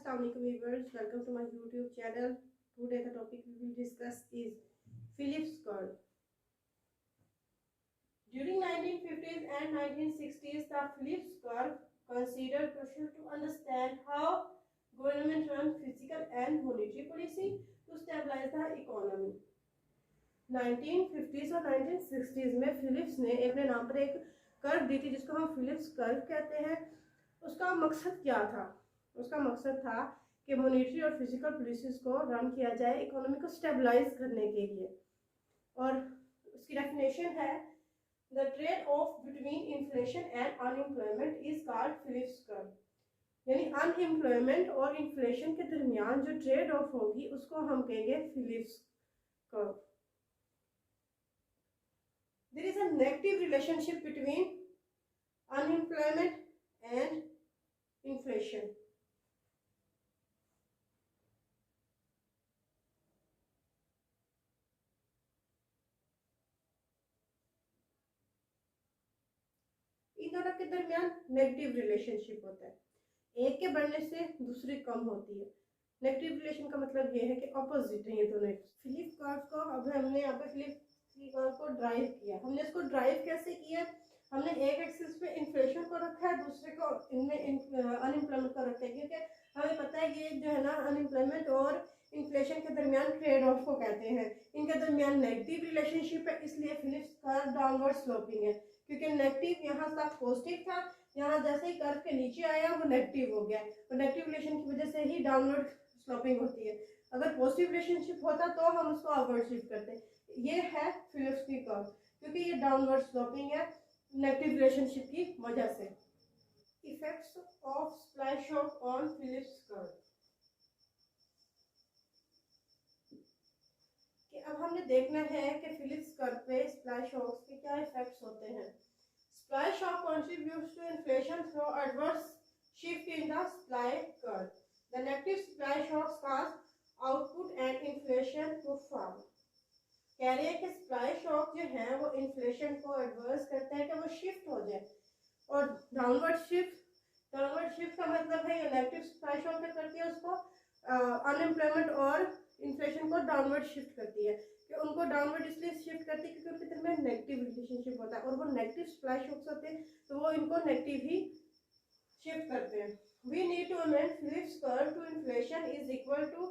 Assalamualaikum viewers, welcome to my YouTube channel. Today the topic we will discuss is Phillips curve. During 1950s and 1960s, the Phillips curve considered crucial to understand how government run fiscal and monetary policy to stabilize the economy. 1950s और 1960s में Philips ने अपने नाम पर एक curve दी थी जिसको हम फिलिप्स कर्व कहते हैं। उसका मकसद क्या था? उसका मकसद था कि मॉनेटरी और फिजिकल पॉलिसीज को रन किया जाए इकोनॉमी को स्टेबलाइज करने के लिए। और उसकी डेफिनेशन है the trade off between inflation and unemployment is called Phillips curve. यानी अनएम्प्लॉयमेंट और इन्फ्लेशन के दरमियान जो ट्रेड ऑफ होगी उसको हम कहेंगे Phillips curve. There is a negative relationship between unemployment and inflation. इन दोनों के दरमियान नेगेटिव रिलेशनशिप होता है, एक के बढ़ने से दूसरी कम होती है। नेगेटिव रिलेशन का मतलब ये है कि ऑपोजिट है ये दोनों। फिलिप कर्व को अब हमने यहाँ पे फिलिप कर्व को ड्राइव किया। हमने इसको ड्राइव कैसे किया? हमने एक एक्सिस पे इन्फ्लेशन को रखा है, दूसरे को इनमें अनएम्प्लॉयमेंट को रखा है, क्योंकि हमें पता है ये जो है ना अनएम्प्लॉयमेंट और इन्फ्लेशन के दरमियान ट्रेड ऑफ को कहते हैं। इनके दरमियान नेगेटिव रिलेशनशिप है, इसलिए फिलिप्स कर्व डाउनवर्ड स्लोपिंग है। क्योंकि नेगेटिव यहाँ तक पॉजिटिव था, यहाँ जैसे ही कर्व के नीचे आया वो नेगेटिव हो गया। और नेगेटिव रिलेशन की वजह से ही डाउनवर्ड स्लोपिंग होती है। अगर पॉजिटिव रिलेशनशिप होता तो हम उसको अपवर्ड शिफ्ट करते। ये है फिलिप्स की कर्व, क्योंकि ये डाउनवर्ड स्लोपिंग है नेगेटिव रिलेशनशिप की वजह से। Effects of splash shock on Philips curve. कि अब हमने देखना है कि फिलिप्स कर्व पे स्प्लैश शॉक्स के क्या इफेक्ट्स होते हैं। Splash shock contributes to inflation through adverse shift in the supply curve. The negative splash shocks cause output and inflation to fall. कह रहे हैं कि स्प्लाई शॉक जो है वो इन्फ्लेशन को एडवर्स करता है कि वो शिफ्ट हो जाए। और डाउनवर्ड शिफ्ट का मतलब है ये नेगेटिव स्प्लाई शॉक क्या करती है, उसको अनएम्प्लॉयमेंट और इन्फ्लेशन को डाउनवर्ड शिफ्ट करती है। कि उनको डाउनवर्ड इसलिए शिफ्ट करती है क्योंकि उनके दरमियान नेगेटिव रिलेशनशिप होता है और वो नेगेटिव स्प्लाई शॉक्स होते हैं तो वो इनको नेगेटिव ही शिफ्ट करते हैं। We need to amend Phillips curve to inflation is equal to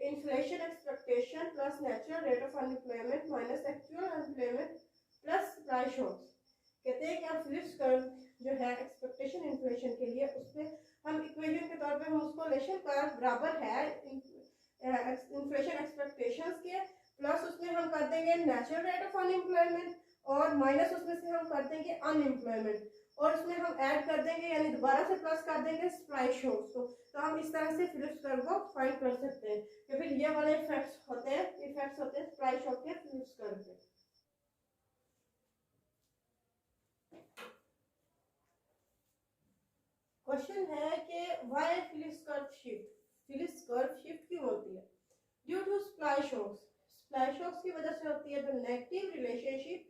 inflation expectation plus natural rate of unemployment minus actual unemployment plus supply shocks। कहते हैं कि अब फिलिप्स कर्व जो है एक्सपेक्टेशन इन्फ्लेशन के लिए उसमें हम इक्वेशन के तौर पे हम उसको लेशन कर्व बराबर है इन्फ्लेशन एक्सपेक्टेशंस के, प्लस उसमें हम कर देंगे नेचुरल रेट ऑफ अनएम्प्लॉयमेंट और माइनस उसमें से हम कर देंगे अनएम्प्लॉयमेंट और उसमें हम ऐड कर देंगे यानी दोबारा से प्लस कर देंगे स्प्लाई शॉक्स को। तो हम इस तरह से फिलिप्स कर्व को फाइंड कर सकते हैं कि फिर ये वाले इफेक्ट्स होते हैं स्प्लाई शॉक के फिलिप्स कर्व पे। क्वेश्चन है कि व्हाई फिलिप्स कर्व शिफ्ट क्यों होती है? ड्यू टू स्प्लाई शॉक्स की वजह से होती है। The negative relationship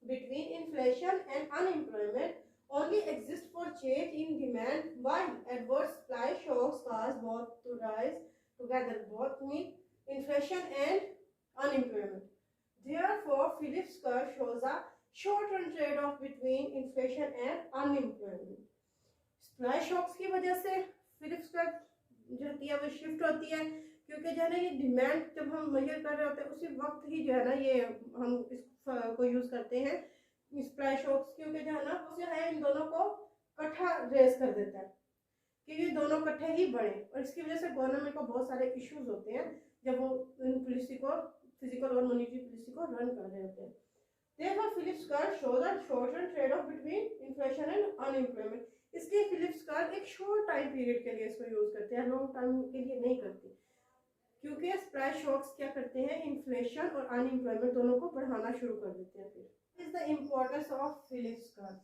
between inflation and unemployment only exist for change in demand, while adverse supply shocks cause both to rise together, both mean inflation and unemployment. Therefore, Phillips curve shows a short-run trade-off between inflation and unemployment. Supply shocks की वजह से Phillips curve जो होती है वो shift होती है, क्योंकि जो है ना ये डिमांड जब हम मेजर कर रहे होते हैं उसी वक्त ही जो है ना ये हम इसको यूज करते हैं स्प्लाई शॉक्स, क्योंकि जो है ना जो है इन दोनों को इकट्ठा रेस कर देता है कि ये दोनों इकट्ठे ही बढ़े और इसकी वजह से गवर्नमेंट को बहुत सारे इश्यूज होते हैं जब वो इन पॉलिसी को फिजिकल और मॉनेटरी पॉलिसी को रन कर रहे होते हैं। Therefore, Phillips curve shows a short-run trade-off between inflation and unemployment. इसलिए फिलिप्स कर्व एक शॉर्ट टाइम पीरियड के लिए इसको यूज करते हैं, लॉन्ग टाइम के लिए नहीं करते, क्योंकि स्प्लाई शॉक्स क्या करते हैं इन्फ्लेशन और अनएम्प्लॉयमेंट दोनों को बढ़ाना शुरू कर देते हैं। फिर is the importance of Phillips curve?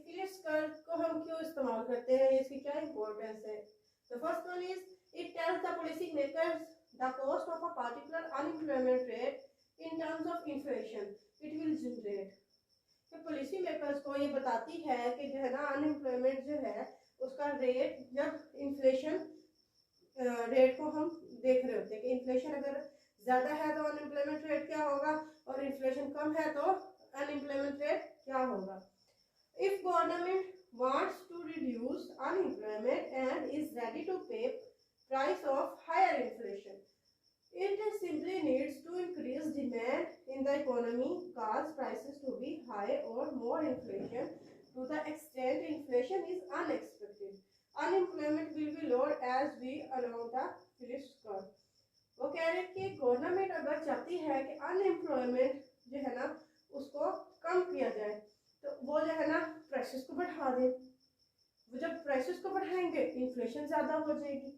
Phillips curve को हम क्यों इस्तेमाल करते हैं, इसकी क्या इंपॉर्टेंस है? The first one is it tells the policy makers the cost of a particular unemployment rate in terms of inflation it will generate। तो पॉलिसी मेकर्स को ये बताती है कि जो है ना अनएम्प्लॉयमेंट जो है उसका रेट जब इन्फ्लेशन रेट को हम देख रहे होते हैं कि इन्फ्लेशन अगर ज़्यादा है तो अनएम्प्लॉयमेंट रेट क्या होगा और इन्फ्लेशन कम है तो अनएम्प्लॉयमेंट रेट क्या होगा। If government wants to reduce unemployment and is ready to pay price of higher inflation, it simply needs to increase demand in the economy, cause prices to be high or more inflation to the extent inflation is unexpected. Unemployment will be lower as we along the Phillips curve. वो कह रहे हैं कि government अगर चाहती है कि unemployment जो है ना उसको कम किया जाए तो वो जो है ना प्राइसेस को बढ़ा दे। वो जब प्राइसेस को बढ़ाएंगे इन्फ्लेशन ज़्यादा हो जाएगी।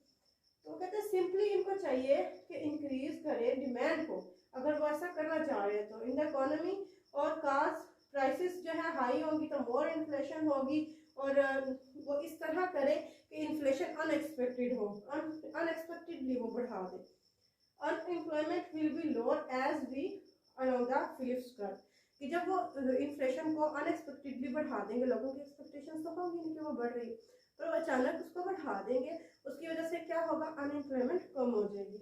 तो वो कहते हैं सिंपली इनको चाहिए कि इंक्रीज करें डिमांड को। अगर वो ऐसा करना चाह रहे हैं तो इन द इकोनॉमी और काज प्राइसेस जो है हाई होंगी तो मोर इन्फ्लेशन होगी और वो इस तरह करे कि इन्फ्लेशन अनएक्सपेक्टेड हो, अनएक्सपेक्टेडली वो बढ़ा दे। Unemployment will be lower as we along the Phillips curve, कि जब वो इन्फ्लेशन को अनएक्सपेक्टेडली बढ़ा देंगे, लोगों की एक्सपेक्टेशंस तो होंगी नहीं कि वो बढ़ रही है, पर अचानक उसको बढ़ा देंगे, उसकी वजह से क्या होगा, अनएम्प्लॉयमेंट कम हो जाएगी।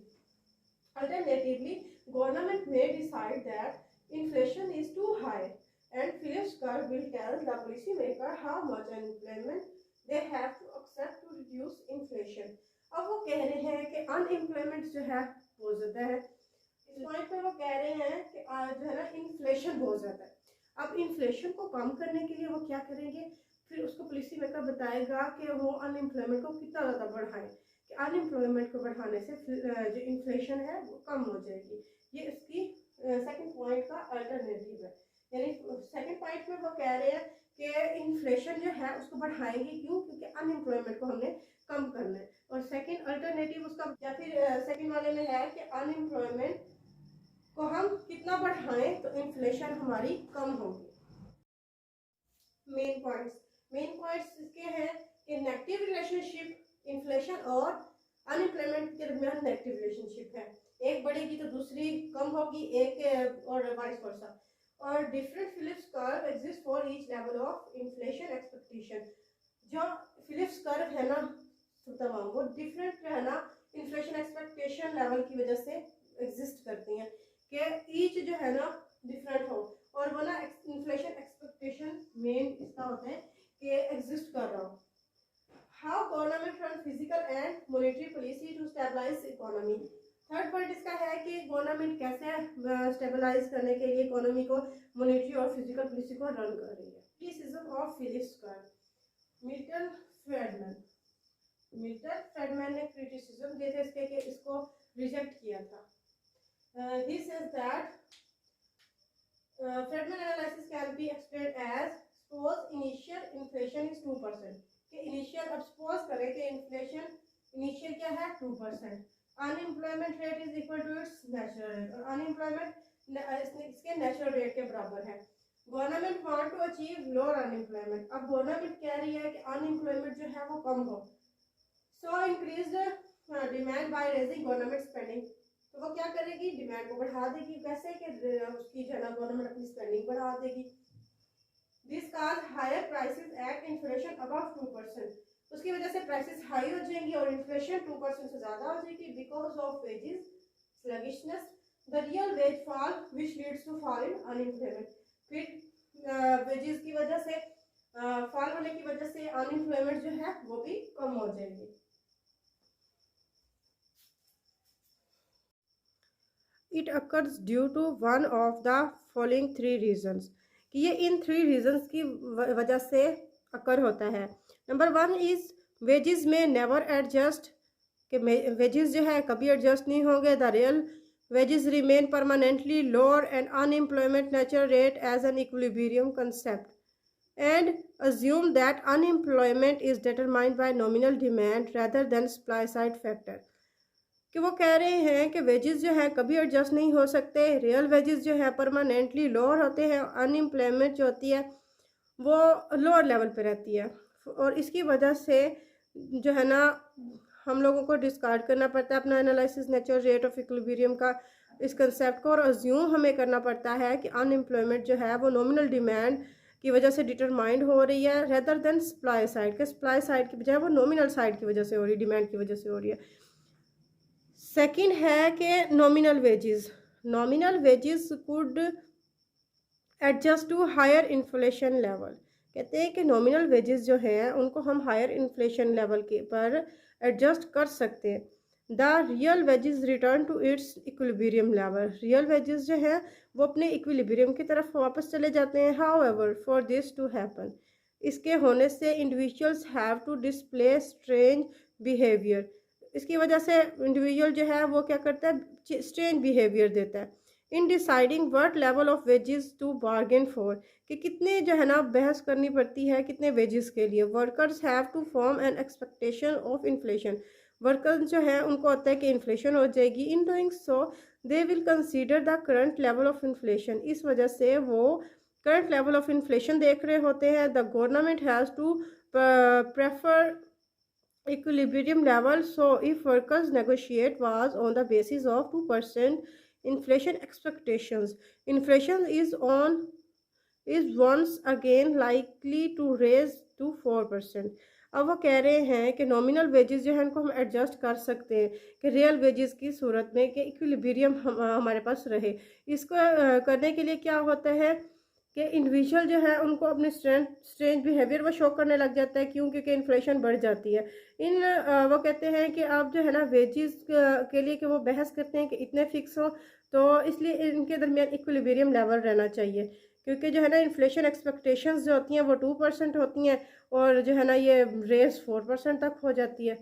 Alternatively government may decide that inflation is too high and Phillips curve will tell the policy maker how much unemployment they have to accept to reduce inflation. अब वो कह रहे हैं कि अनएम्प्लॉयमेंट जो है बहुत ज़्यादा है। इस पॉइंट पे वो कह रहे हैं कि जो है ना इन्फ्लेशन बहुत ज़्यादा है। अब इन्फ्लेशन को कम करने के लिए वो क्या करेंगे, फिर उसको पॉलिसी मेकर बताएगा कि वो अनएम्प्लॉयमेंट को कितना ज़्यादा बढ़ाएं कि अनएम्प्लॉयमेंट को बढ़ाने से जो इन्फ्लेशन है वो कम हो जाएगी। ये इसकी सेकंड पॉइंट का अल्टरनेटिव है। यानी सेकंड पॉइंट में वो कह रहे हैं कि इन्फ्लेशन जो है उसको बढ़ाएंगे, क्यों, क्योंकि अनएम्प्लॉयमेंट को हमने कम करना है। और सेकंड अल्टरनेटिव उसका या फिर सेकंड वाले में है कि अनएम्प्लॉयमेंट को हम कितना बढ़ाएं तो इन्फ्लेशन हमारी कम होगी। मेन पॉइंट्स इसके हैं कि नेगेटिव रिलेशनशिप इन्फ्लेशन और अनएम्प्लॉयमेंट के दरमियान नेगेटिव रिलेशनशिप है, एक बढ़ेगी तो दूसरी कम होगी, एक और वाइस वर्सा। और different Phillips curve exist for each level of inflation expectation. जो फिलिप्स कर्व है ना तमाम वो डिफरेंट है ना इन्फ्लेशन एक्सपेक्टेशन लेवल की वजह से एग्जिस्ट करती हैं कि ईच जो है ना डिफरेंट हो, और वो ना इन्फ्लेशन एक्सपेक्टेशन मेन इसका होता है कि एग्जिस्ट कर रहा हो। How government run physical and monetary policy to stabilise economy. Third point इसका है कि गवर्नमेंट कैसे स्टेबलाइज करने के लिए इकोनॉमी को मॉनेटरी और फिजिकल पॉलिसी को रन कर रही है। Criticism of Phillips curve. Milton Friedmann ने क्रिटिसिज्म दिए थे इसके कि इसको रिजेक्ट किया था। He says that Friedman analysis can be explained as suppose initial inflation is 2%, कि इनिशियल अब सपोज करें कि इन्फ्लेशन इनिशियल क्या है 2%, unemployment rate is equal to its natural rate, और अनएम्प्लॉयमेंट इसके नेचुरल रेट के बराबर है। Government want to achieve lower unemployment, अब गवर्नमेंट कह रही है कि अनएम्प्लॉयमेंट जो है वो कम हो, so increase demand by raising government spending, तो वो क्या करेगी, डिमांड को बढ़ा देगी। कैसे कि उसकी जो है गवर्नमेंट अपनी स्पेंडिंग बढ़ा देगी। This cause higher prices at inflation above 2%, उसकी वजह से प्राइसेस हाई हो जाएंगी और इन्फ्लेशन 2% से ज़्यादा हो जाएगी। Because of wages sluggishness the real wage fall which leads to fall in unemployment, फिर वेजेस की वजह से फॉल होने की वजह से अनएम्प्लॉयमेंट जो है वो भी कम हो जाएगी। It occurs due to one of the following three reasons, कि ये इन 3 रीजंस की वजह से अकर होता है। नंबर 1 इज वेजेस में नेवर एडजस्ट, कि वेजेस जो है कभी एडजस्ट नहीं होंगे। The real wages remain permanently lower and unemployment natural rate as an equilibrium concept and assume that unemployment is determined by nominal demand rather than supply side factor, कि वो कह रहे हैं कि वेजेस जो है कभी एडजस्ट नहीं हो सकते, रियल वेजेस जो है परमानेंटली लोअर होते हैं, अनएम्प्लॉयमेंट जो होती है वो लोअर लेवल पे रहती है, और इसकी वजह से जो है ना हम लोगों को डिस्कार्ड करना पड़ता है अपना analysis natural rate of equilibrium का, इस कंसेप्ट को, और अज्यूम हमें करना पड़ता है कि अनएम्प्लॉयमेंट जो है वो नॉमिनल डिमांड की वजह से डिटरमाइंड हो रही है रेदर देन सप्लाई साइड के, सप्लाई साइड की बजाय वो नॉमिनल साइड की वजह से हो रही है, डिमांड की वजह से हो रही है। सेकंड है कि nominal wages could adjust to higher inflation level. कहते हैं कि नॉमिनल वेजेस जो हैं उनको हम हायर इन्फ्लेशन लेवल के पर एडजस्ट कर सकते हैं। The real wages return to its equilibrium level. Real wages जो है वो अपने इक्विलिब्रियम की तरफ वापस चले जाते हैं। However for this to happen, इसके होने से individuals have to display strange behaviour. इसकी वजह से इंडिविजुअल जो है वो क्या करता है, स्ट्रेंज बिहेवियर देता है। In deciding what level of wages to bargain for, कि कितने जो है ना बहस करनी पड़ती है कितने वेजेस के लिए। Workers have to form an expectation of inflation. Workers जो है उनको होता है कि इन्फ्लेशन हो जाएगी। In doing so they will consider the current level of inflation. इस वजह से वो करंट लेवल ऑफ इन्फ्लेशन देख रहे होते हैं। The government has to prefer equilibrium level. So if workers negotiate was on the basis of 2% inflation expectations, inflation is once again likely to raise to 4%. अब वो कह रहे हैं कि नॉमिनल वेजेस जो है उनको हम एडजस्ट कर सकते हैं कि रियल वेजेस की सूरत में कि इक्विलिब्रियम हमारे पास रहे। इसको करने के लिए क्या होता है कि इंडिविजुअल जो है उनको अपने स्ट्रेंज बिहेवियर वो शो करने लग जाता है। क्यों? क्योंकि इन्फ्लेशन बढ़ जाती है। वो कहते हैं कि आप जो है ना वेजेस के लिए कि वो बहस करते हैं कि इतने फिक्स हो, तो इसलिए इनके दरमियान इक्विलिब्रियम लेवल रहना चाहिए। क्योंकि जो है ना इन्फ्लेशन एक्सपेक्टेशंस जो होती हैं वो 2% होती हैं और जो है ना ये रेस 4% तक हो जाती है।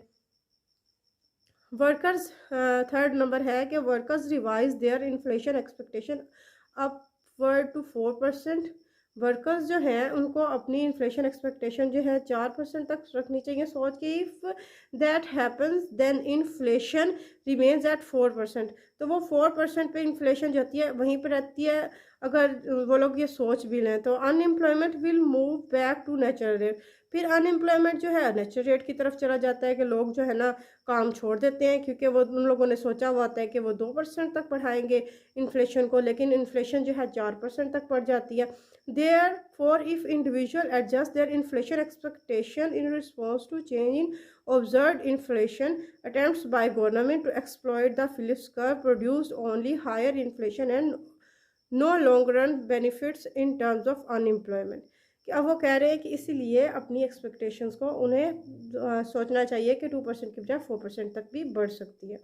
वर्कर्स, थर्ड नंबर है कि workers revise their inflation expectation upward to 4%। Workers जो हैं उनको अपनी इन्फ्लेशन एक्सपेक्टेशन जो है 4% तक रखनी चाहिए सोच के। If that happens then inflation remains at 4%। तो वो 4% पे इन्फ्लेशन जो होती है वहीं पर रहती है अगर वो लोग ये सोच भी लें तो। Unemployment will move back to natural rate. फिर अनएम्प्लॉयमेंट जो है नेचुरल रेट की तरफ चला जाता है कि लोग जो है ना काम छोड़ देते हैं क्योंकि वो उन लोगों ने सोचा हुआ होता है कि वो 2% तक बढ़ाएंगे इन्फ्लेशन को, लेकिन इन्फ्लेशन जो है 4% तक बढ़ जाती है। Therefore, if individual adjust their inflation expectation in response to change in observed inflation, attempts by government to exploit the Phillips curve produced only higher inflation and no long run benefits in terms of unemployment। कि अब वो कह रहे हैं कि इसीलिए अपनी expectations को उन्हें सोचना चाहिए कि 2% की बजाय 4% तक भी बढ़ सकती है।